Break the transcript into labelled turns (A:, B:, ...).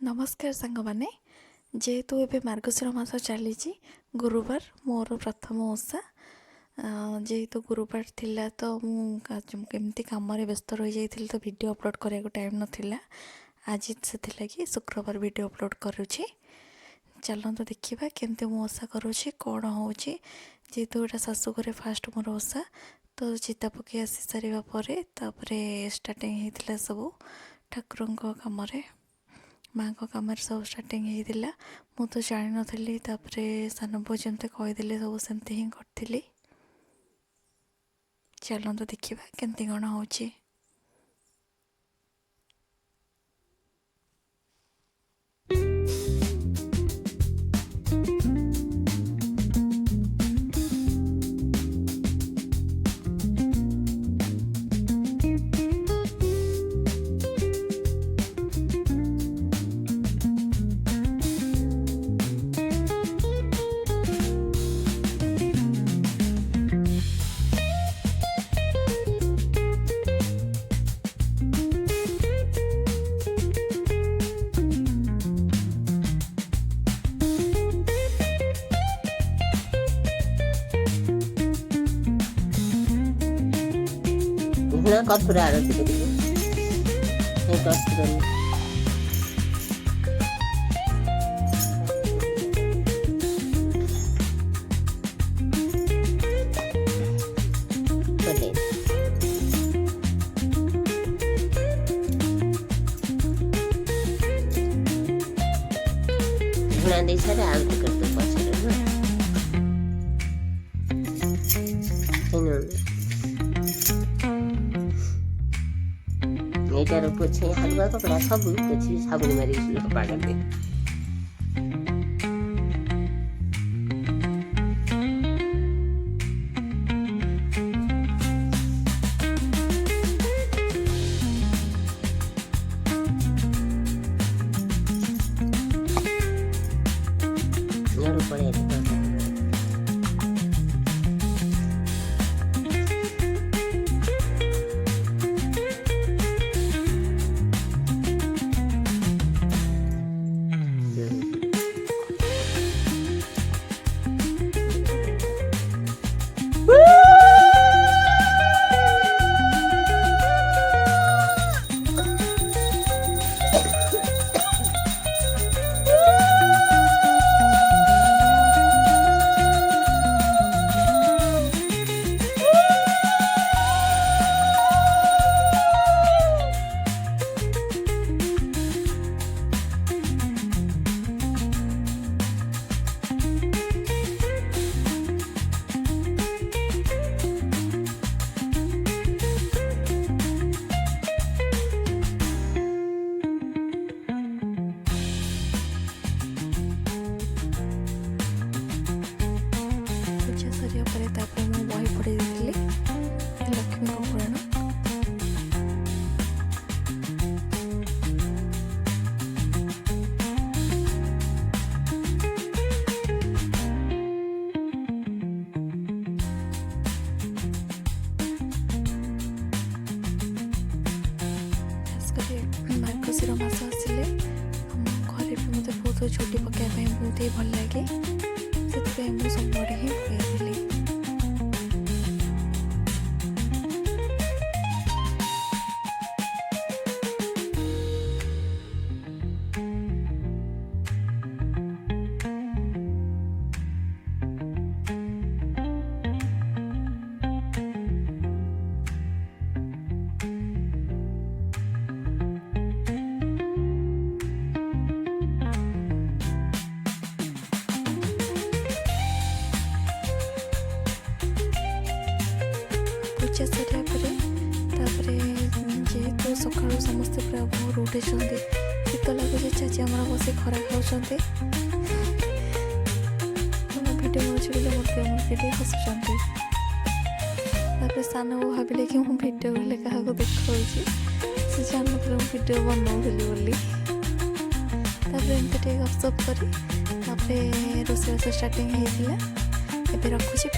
A: नमस्कार सांग मैंने जेहेतु एवं मार्गशीर मास चली गुरुवार मोर प्रथम ओषा जेहेतु गुरुवार थिला तो मुझे कम व्यस्त रही जाइए तो वीडियो अपलोड करने को टाइम नाला आज से लगी शुक्रवार वीडियो अपलोड करुँची चलते देखा केमती मु ओषा करुँची कौन हो जेहेतु यहाँ शाशुघर फास्ट मोर ओषा तो चिता पकई आसी सारे स्टार्टिंग होता सब ठाकुर कम माँ को कम सब स्टार्टिंग होता मु तो जान नी सान बो जमते कहीदे सब सेमती ही करी चलते देखा केमती कौन हो
B: कपूर आरती करेंगे घुना दे सारे आरती करते पछरे एटार पोछे हलवा कपड़ा सब पोछी साबुन मारी कपड़ा करते बही पढ़ी लक्ष्मी पुराण मार्गशीर मास आसिले घरे भी मत बहुत छुट्टी पकाइवाई बहुत ही भल लगे से मुझे सब बड़े ही पकई पूजा सारे जेहेतु सका समस्ते पूरा भोर उठे शीत लगुच चाची आम बस खरा खाऊँ भिडियो छुड़े मत हसुँच सान को भाविले कि मुझे भिडियो बोले क्या देखा से जान भिडियो बनाऊली एमती गपसप कर रोषेईबास स्टार्टिंग होता रखुची।